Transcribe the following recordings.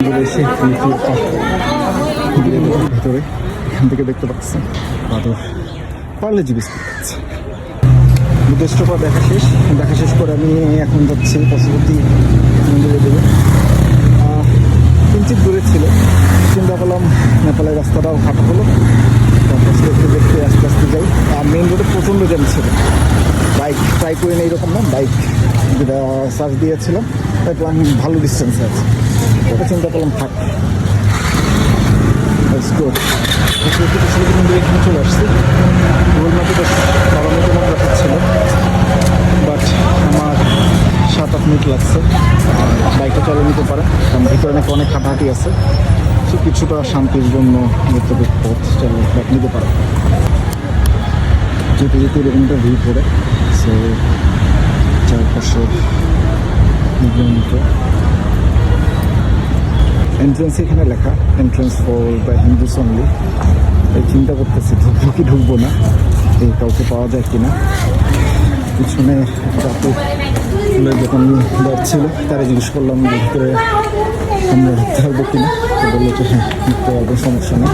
এসে ভেতরে এখান থেকে দেখতে পাচ্ছেন বাদর পার্লেজি বিস্কুট আছে। বুদ্ধেষ্ট দেখা শেষ করে আমি এখন যাচ্ছি পশুপতি মন্দিরে দেবে। কিঞ্চিত দূরে ছিল, চিন্তা করলাম নেপালের রাস্তাটাও হাঁটা হলো, দেখতে দেখতে আস্তে আস্তে যাই। আর মেন রোডে প্রচণ্ড জ্যাম ছিল, বাইক ট্রাই করে নেই এরকম না, বাইক যেটা সার্চ দিয়েছিলাম দেখলাম ভালো ডিস্টেন্সে আছে, ওটা চিন্তা করলাম থাক এখানে চলে আসছি। গুগল ম্যাপে বেশ 12 মিনিটের মতো দেখাচ্ছিল, বাট আমার 7-8 মিনিট লাগছে। বাইকটা চালিয়ে নিতে পারে, কারণ ভিতরে নাকি অনেক হাঁটাহাঁটি আছে, সো কিছুটা শান্তির জন্য পথ চালিয়ে নিতে পারে। যেতে যেতে এরকম একটা ভিউ পড়ে, সো চারপাশে এন্ট্রেন্স এখানে লেখা, entrance for the Hindus only. তাই চিন্তা করতেছি ঢুকবো কি ঢুকবো না, এই কাউকে পাওয়া যায় কিনা। পিছনে রাতে ফুলের দোকান ছিল, তারা জিজ্ঞেস করলাম যে ভিতরে আমরা ঢুকতে পারবো কিনা, তো বললো যে হ্যাঁ ঢুকতে পারবো, সমস্যা নেই।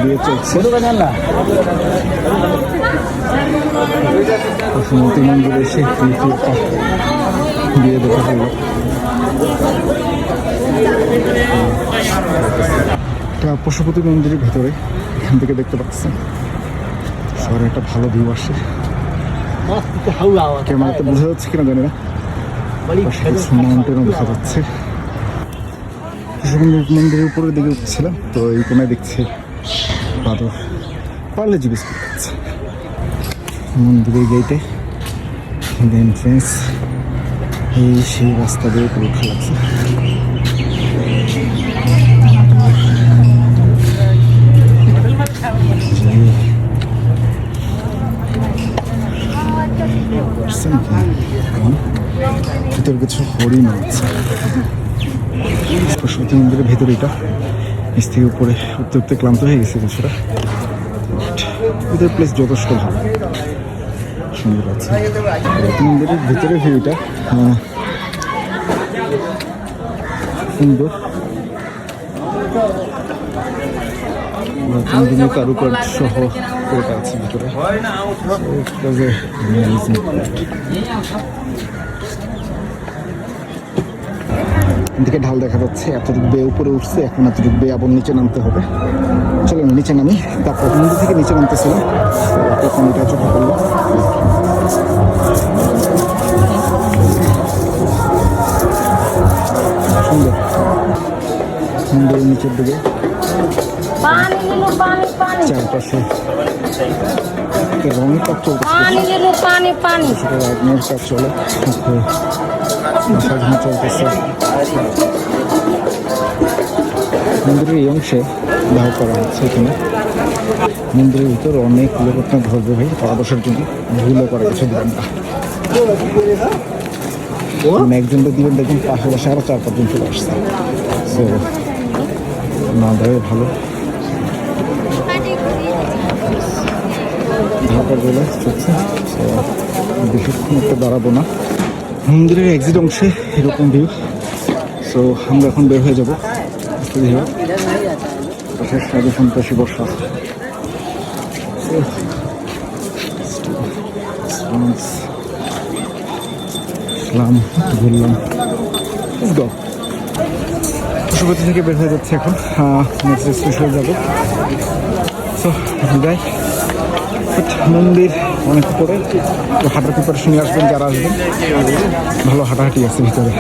বিয়ে চলছে পশুমতি মন্দিরে এসে বিয়ে দেখা হলো। পশুপতি মন্দিরের ভেতরে এখান থেকে দেখতে পাচ্ছেন শহরে একটা ভালো ভিউ আসে। ক্যামেরাতে বোঝা যাচ্ছে কিনা জানি না, মাউন্টেনও দেখা যাচ্ছে। মন্দিরের উপরের দিকে উঠছিলাম, তো এই কোনায় দেখছি বাদর পার্লেজি বিস্কুট আছে। মন্দিরের গেটে এন্ট্রেন্স, এই সেই রাস্তা দিয়ে পুরো উঠা লাগছে। ভিতরে কিছু হরিণ আছে। পশুপতি মন্দিরের ভেতরে এটা নিচ থেকে উপরে উঠতে উঠতে ক্লান্ত হয়ে গেছে কিছুটা। ওদের প্লেস যথেষ্ট ভালো, সুন্দর আছে। মন্দিরের ভেতরে ভিউটা সুন্দর, কারুকার্য সহ ওটা আছে ভিতরে। দিকে ঢাল দেখা যাচ্ছে, এতটুকু বেয়ে উপরে উঠছে, এখন এতটুকু বেয়ে আবার নিচে নামতে হবে। চলো নিচে নামি, তারপর মন্দির থেকে নিচে নামতেছিলাম, তখন এটা চোখে পড়লো। সুন্দর মন্দিরের নিচের দিকে চারপাশে রঙের কাজ চলে, সাজানো চলতেছে। মন্দিরের এই অংশে দাহ করা হচ্ছে। এখানে মন্দিরের ভিতরে অনেক লোক আপনার ধরবে ভাই পাড়া বসার জন্য, ভুলও করা গেছে দোকানটা। একজনটা দিবেন দেখুন, পাশে বসে আরো 4-5 জন চলে আসছে। সো না দেয় ভালো ঢাকাগুলো চলছে, বেশিক্ষণ একটা দাঁড়াবো না। মন্দিরের এক্সিট অংশে এরকম ভিউ। সো আমরা এখন বের হয়ে যাবো। সাজে সন্ত্রাসী বর্ষা, ঘুরলাম। পশুপতি থেকে বের হয়ে যাচ্ছে এখন, নেক্সট স্টেশনে যাবো। সো বিদায়। মন্দির অনেক পরে, তো হাঁটার প্রিপারেশন নিয়ে আসবেন যারা আসবেন, ভালো হাঁটাহাঁটি আছে ভিতরে।